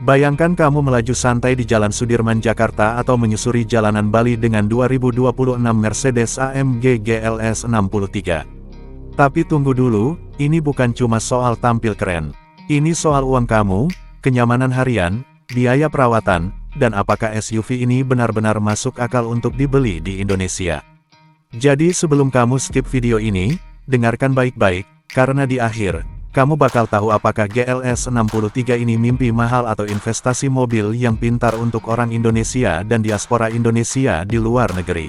Bayangkan kamu melaju santai di Jalan Sudirman Jakarta atau menyusuri jalanan Bali dengan 2026 Mercedes AMG GLS 63. Tapi tunggu dulu, ini bukan cuma soal tampil keren. Ini soal uang kamu, kenyamanan harian, biaya perawatan, dan apakah SUV ini benar-benar masuk akal untuk dibeli di Indonesia. Jadi sebelum kamu skip video ini, dengarkan baik-baik, karena di akhir, kamu bakal tahu apakah GLS 63 ini mimpi mahal atau investasi mobil yang pintar untuk orang Indonesia dan diaspora Indonesia di luar negeri.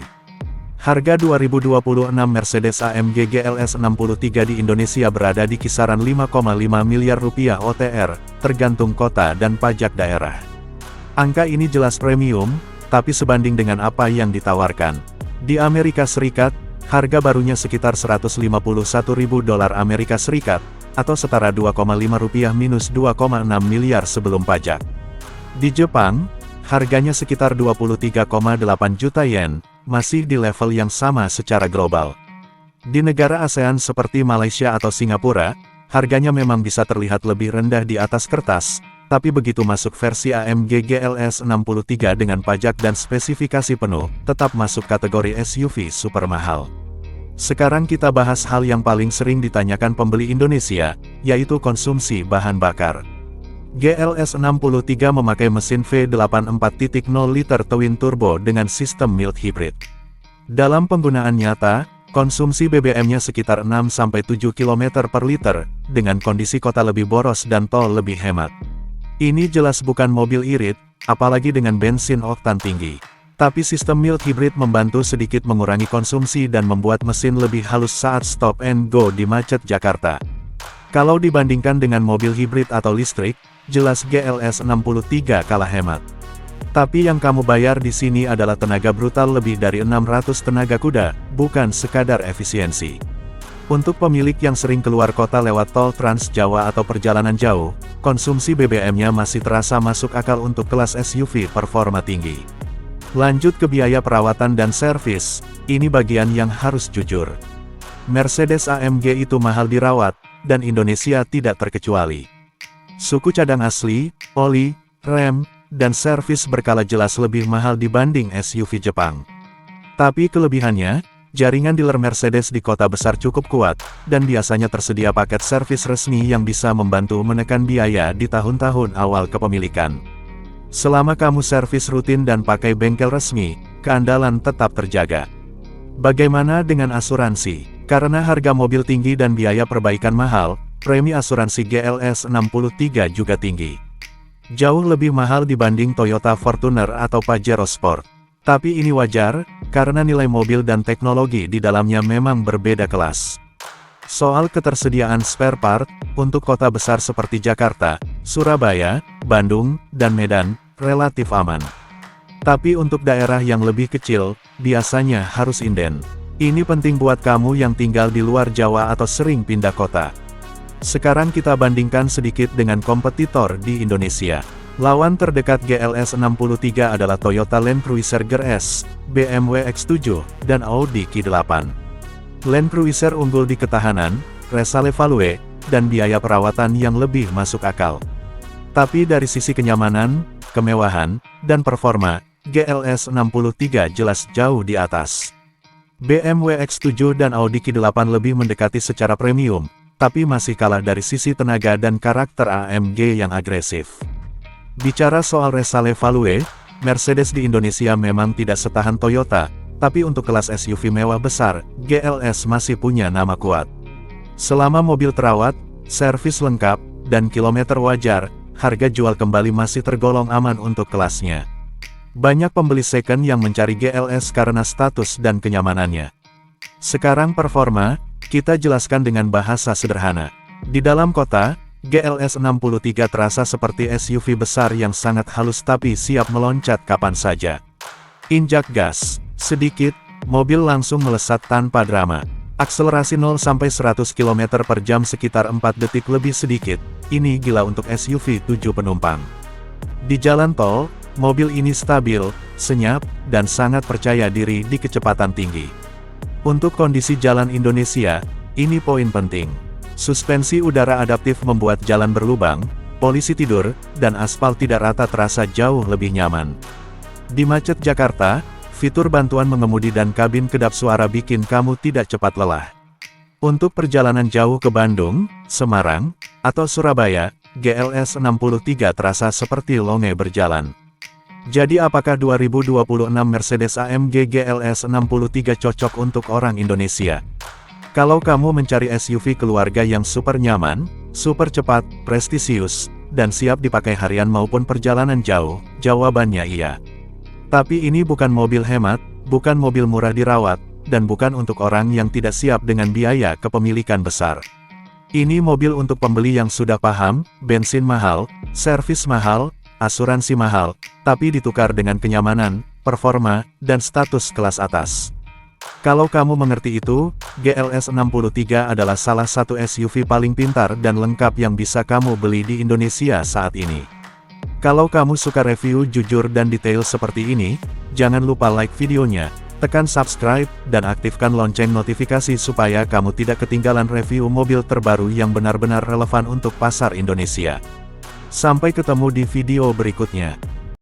Harga 2026 Mercedes AMG GLS 63 di Indonesia berada di kisaran 5,5 miliar rupiah OTR, tergantung kota dan pajak daerah. Angka ini jelas premium, tapi sebanding dengan apa yang ditawarkan. Di Amerika Serikat, harga barunya sekitar $151.000 Amerika Serikat, atau setara 2,5 rupiah minus 2,6 miliar sebelum pajak. Di Jepang, harganya sekitar 23,8 juta yen, masih di level yang sama secara global. Di negara ASEAN seperti Malaysia atau Singapura, harganya memang bisa terlihat lebih rendah di atas kertas, tapi begitu masuk versi AMG GLS 63 dengan pajak dan spesifikasi penuh, tetap masuk kategori SUV super mahal. Sekarang kita bahas hal yang paling sering ditanyakan pembeli Indonesia, yaitu konsumsi bahan bakar. GLS 63 memakai mesin V8 4.0 liter twin turbo dengan sistem mild hybrid. Dalam penggunaan nyata, konsumsi BBM-nya sekitar 6-7 km per liter, dengan kondisi kota lebih boros dan tol lebih hemat. Ini jelas bukan mobil irit, apalagi dengan bensin oktan tinggi. Tapi sistem mild hybrid membantu sedikit mengurangi konsumsi dan membuat mesin lebih halus saat stop and go di macet Jakarta. Kalau dibandingkan dengan mobil hybrid atau listrik, jelas GLS 63 kalah hemat. Tapi yang kamu bayar di sini adalah tenaga brutal lebih dari 600 tenaga kuda, bukan sekadar efisiensi. Untuk pemilik yang sering keluar kota lewat tol Trans Jawa atau perjalanan jauh, konsumsi BBM-nya masih terasa masuk akal untuk kelas SUV performa tinggi. Lanjut ke biaya perawatan dan servis, ini bagian yang harus jujur. Mercedes AMG itu mahal dirawat, dan Indonesia tidak terkecuali. Suku cadang asli, oli, rem, dan servis berkala jelas lebih mahal dibanding SUV Jepang. Tapi kelebihannya, jaringan dealer Mercedes di kota besar cukup kuat, dan biasanya tersedia paket servis resmi yang bisa membantu menekan biaya di tahun-tahun awal kepemilikan. Selama kamu servis rutin dan pakai bengkel resmi, keandalan tetap terjaga. Bagaimana dengan asuransi? Karena harga mobil tinggi dan biaya perbaikan mahal, premi asuransi GLS 63 juga tinggi. Jauh lebih mahal dibanding Toyota Fortuner atau Pajero Sport. Tapi ini wajar, karena nilai mobil dan teknologi di dalamnya memang berbeda kelas. Soal ketersediaan spare part, untuk kota besar seperti Jakarta, Surabaya, Bandung, dan Medan, relatif aman. Tapi untuk daerah yang lebih kecil, biasanya harus inden. Ini penting buat kamu yang tinggal di luar Jawa atau sering pindah kota. Sekarang kita bandingkan sedikit dengan kompetitor di Indonesia. Lawan terdekat GLS 63 adalah Toyota Land Cruiser GRS, BMW X7, dan Audi Q8. Land Cruiser unggul di ketahanan, resale value, dan biaya perawatan yang lebih masuk akal. Tapi dari sisi kenyamanan, kemewahan, dan performa, GLS 63 jelas jauh di atas. BMW X7 dan Audi Q8 lebih mendekati secara premium, tapi masih kalah dari sisi tenaga dan karakter AMG yang agresif. Bicara soal resale value, Mercedes di Indonesia memang tidak setahan Toyota, tapi untuk kelas SUV mewah besar, GLS masih punya nama kuat. Selama mobil terawat, servis lengkap, dan kilometer wajar, harga jual kembali masih tergolong aman untuk kelasnya. Banyak pembeli second yang mencari GLS karena status dan kenyamanannya. Sekarang performa, kita jelaskan dengan bahasa sederhana. Di dalam kota, GLS 63 terasa seperti SUV besar yang sangat halus tapi siap meloncat kapan saja. Injak gas sedikit, mobil langsung melesat tanpa drama. Akselerasi 0-100 km per jam sekitar 4 detik lebih sedikit, ini gila untuk SUV 7 penumpang. Di jalan tol, mobil ini stabil, senyap, dan sangat percaya diri di kecepatan tinggi. Untuk kondisi jalan Indonesia, Ini poin penting. Suspensi udara adaptif membuat jalan berlubang, polisi tidur, dan aspal tidak rata terasa jauh lebih nyaman. Di macet Jakarta, fitur bantuan mengemudi dan kabin kedap suara bikin kamu tidak cepat lelah. Untuk perjalanan jauh ke Bandung, Semarang, atau Surabaya, GLS 63 terasa seperti longe berjalan. Jadi apakah 2026 Mercedes-AMG GLS 63 cocok untuk orang Indonesia? Kalau kamu mencari SUV keluarga yang super nyaman, super cepat, prestisius, dan siap dipakai harian maupun perjalanan jauh, jawabannya iya. Tapi ini bukan mobil hemat, bukan mobil murah dirawat, dan bukan untuk orang yang tidak siap dengan biaya kepemilikan besar. Ini mobil untuk pembeli yang sudah paham, bensin mahal, servis mahal, asuransi mahal, tapi ditukar dengan kenyamanan, performa, dan status kelas atas. Kalau kamu mengerti itu, GLS 63 adalah salah satu SUV paling pintar dan lengkap yang bisa kamu beli di Indonesia saat ini. Kalau kamu suka review jujur dan detail seperti ini, jangan lupa like videonya, tekan subscribe, dan aktifkan lonceng notifikasi supaya kamu tidak ketinggalan review mobil terbaru yang benar-benar relevan untuk pasar Indonesia. Sampai ketemu di video berikutnya.